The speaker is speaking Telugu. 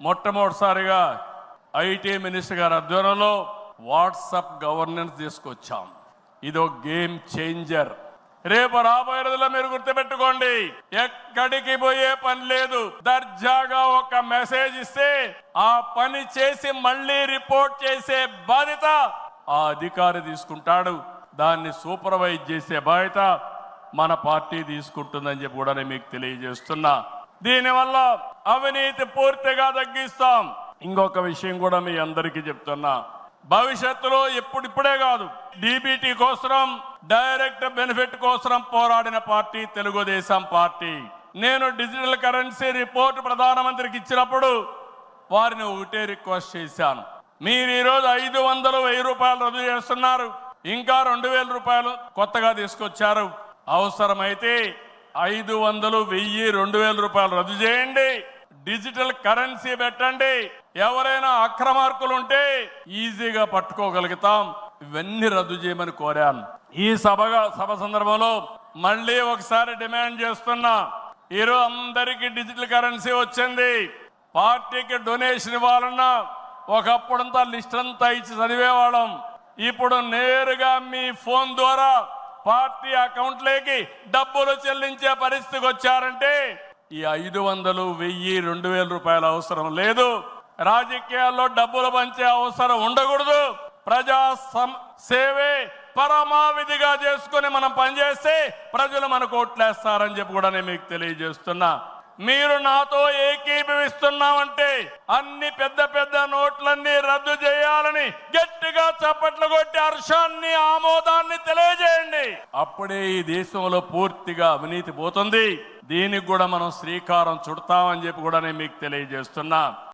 మొట్టమొదటిసారిగా ఐటీ మినిస్టర్ గారి ఆధ్వర్యంలో వాట్సాప్ గవర్నెన్స్ తీసుకొచ్చాం. ఇదో గేమ్ చేంజర్. రేపు రాబోయే రోజుల్లో మీరు గుర్తుపెట్టుకోండి, ఎక్కడికి పోయే పని లేదు. దర్జాగా ఒక మెసేజ్ ఇస్తే ఆ పని చేసి మళ్ళీ రిపోర్ట్ చేసే బాధ్యత ఆ అధికారి తీసుకుంటాడు. దాన్ని సూపర్వైజ్ చేసే బాధ్యత మన పార్టీ తీసుకుంటుందని చెప్పి కూడా నేను మీకు తెలియజేస్తున్నా. దీనివల్ల అవినీతి పూర్తిగా తగ్గిస్తాం. ఇంకొక విషయం కూడా మీ అందరికీ చెప్తున్నా, భవిష్యత్తులో ఇప్పుడిప్పుడే కాదు, డీబీటీ కోసం, డైరెక్ట్ బెనిఫిట్ కోసం పోరాడిన పార్టీ తెలుగుదేశం పార్టీ. నేను డిజిటల్ కరెన్సీ రిపోర్ట్ ప్రధానమంత్రికి ఇచ్చినప్పుడు వారిని ఒకటే రిక్వెస్ట్ చేశాను, మీరు ఈరోజు 500, 1000 రూపాయలు రద్దు చేస్తున్నారు, ఇంకా 2000 రూపాయలు కొత్తగా తీసుకొచ్చారు. అవసరమైతే 500, 1000, 2000 రూపాయలు రద్దు చేయండి, డిజిటల్ కరెన్సీ పెట్టండి. ఎవరైనా అక్రమార్కులు ఉంటే ఈజీగా పట్టుకోగలుగుతాం. ఇవన్నీ రద్దు చేయమని కోరాను. ఈ సభ సందర్భంలో మళ్ళీ ఒకసారి డిమాండ్ చేస్తున్నా, ఈరోజు అందరికీ డిజిటల్ కరెన్సీ వచ్చింది. పార్టీకి డొనేషన్ ఇవ్వాలన్నా ఒకప్పుడంతా లిస్ట్ అంతా ఇచ్చి చదివేవాళ్ళం. ఇప్పుడు నేరుగా మీ ఫోన్ ద్వారా పార్టీ అకౌంట్లోకి డబ్బులు చెల్లించే పరిస్థితికి వచ్చారంటే ఈ 500, 1000, 2000 రూపాయల అవసరం లేదు. రాజకీయాల్లో డబ్బులు పంచే అవసరం ఉండకూడదు. ప్రజా సేవే పరమావిధిగా చేసుకుని మనం పనిచేస్తే ప్రజలు మనకు ఓట్లేస్తారని చెప్పి కూడా నేను మీకు తెలియజేస్తున్నా. మీరు నాతో ఏకీభవిస్తున్నామంటే అన్ని పెద్ద పెద్ద నోట్లన్నీ రద్దు చేయాలని గట్టిగా చప్పట్లు కొట్టి హర్షాన్ని, ఆమోదాన్ని తెలియజేయండి. అప్పుడే ఈ దేశంలో పూర్తిగా అవినీతి పోతుంది. దీనికి కూడా మనం శ్రీకారం చుడతామని చెప్పి కూడా నేను మీకు తెలియజేస్తున్నా.